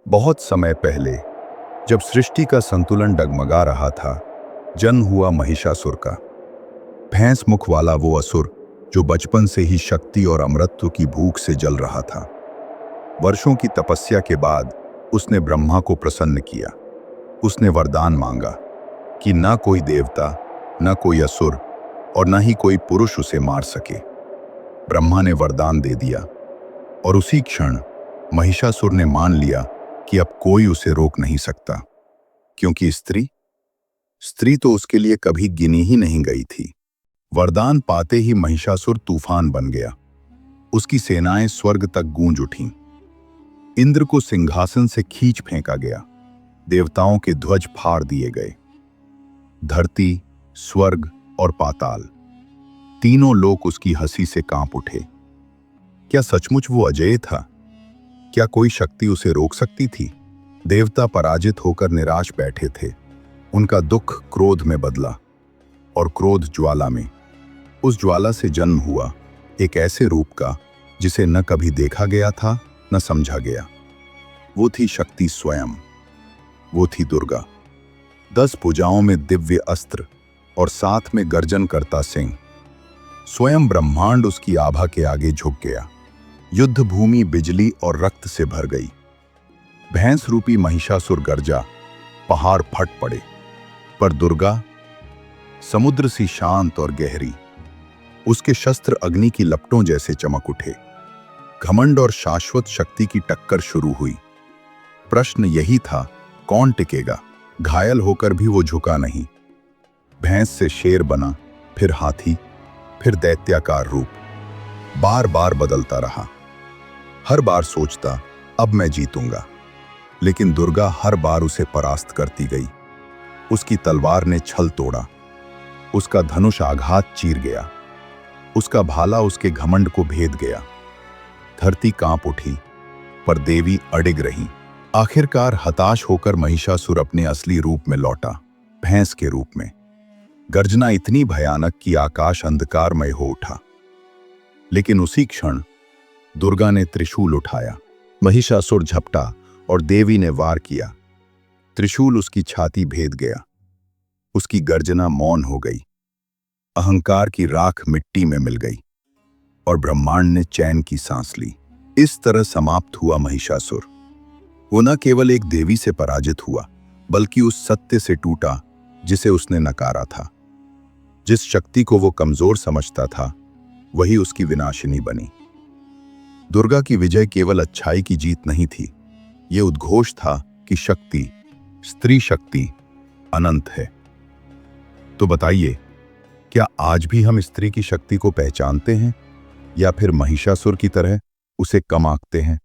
बहुत समय पहले, जब सृष्टि का संतुलन डगमगा रहा था, जन्म हुआ महिषासुर का। भैंस मुख वाला वो असुर जो बचपन से ही शक्ति और अमरत्व की भूख से जल रहा था। वर्षों की तपस्या के बाद उसने ब्रह्मा को प्रसन्न किया। उसने वरदान मांगा कि न कोई देवता, न कोई असुर और न ही कोई पुरुष उसे मार सके। ब्रह्मा ने वरदान दे दिया और उसी क्षण महिषासुर ने मान लिया कि अब कोई उसे रोक नहीं सकता, क्योंकि स्त्री तो उसके लिए कभी गिनी ही नहीं गई थी। वरदान पाते ही महिषासुर तूफान बन गया। उसकी सेनाएं स्वर्ग तक गूंज उठीं। इंद्र को सिंहासन से खींच फेंका गया। देवताओं के ध्वज फाड़ दिए गए। धरती, स्वर्ग और पाताल, तीनों लोक उसकी हंसी से कांप उठे। क्या सचमुच वो अजेय था? क्या कोई शक्ति उसे रोक सकती थी? देवता पराजित होकर निराश बैठे थे। उनका दुख क्रोध में बदला और क्रोध ज्वाला में। उस ज्वाला से जन्म हुआ एक ऐसे रूप का जिसे न कभी देखा गया था, न समझा गया। वो थी शक्ति स्वयं। वो थी दुर्गा। 10 भुजाओं में दिव्य अस्त्र और साथ में गर्जन करता सिंह। स्वयं ब्रह्मांड उसकी आभा के आगे झुक गया। युद्ध भूमि बिजली और रक्त से भर गई। भैंस रूपी महिषासुर गर्जा, पहाड़ फट पड़े। पर दुर्गा समुद्र सी शांत और गहरी। उसके शस्त्र अग्नि की लपटों जैसे चमक उठे। घमंड और शाश्वत शक्ति की टक्कर शुरू हुई। प्रश्न यही था, कौन टिकेगा? घायल होकर भी वो झुका नहीं। भैंस से शेर बना, फिर हाथी, फिर दैत्याकार रूप। बार बार बदलता रहा। हर बार सोचता, अब मैं जीतूंगा। लेकिन दुर्गा हर बार उसे परास्त करती गई। उसकी तलवार ने छल तोड़ा। उसका धनुष आघात चीर गया। उसका भाला उसके घमंड को भेद गया। धरती कांप उठी, पर देवी अडिग रही। आखिरकार हताश होकर महिषासुर अपने असली रूप में लौटा, भैंस के रूप में। गर्जना इतनी भयानक कि आकाश अंधकारमय हो उठा। लेकिन उसी क्षण दुर्गा ने त्रिशूल उठाया। महिषासुर झपटा और देवी ने वार किया। त्रिशूल उसकी छाती भेद गया। उसकी गर्जना मौन हो गई। अहंकार की राख मिट्टी में मिल गई और ब्रह्मांड ने चैन की सांस ली। इस तरह समाप्त हुआ महिषासुर। वो न केवल एक देवी से पराजित हुआ, बल्कि उस सत्य से टूटा जिसे उसने नकारा था। जिस शक्ति को वो कमजोर समझता था, वही उसकी विनाशिनी बनी। दुर्गा की विजय केवल अच्छाई की जीत नहीं थी। ये उद्घोष था कि शक्ति, स्त्री शक्ति, अनंत है। तो बताइए, क्या आज भी हम स्त्री की शक्ति को पहचानते हैं या फिर महिषासुर की तरह उसे कम आंकते हैं?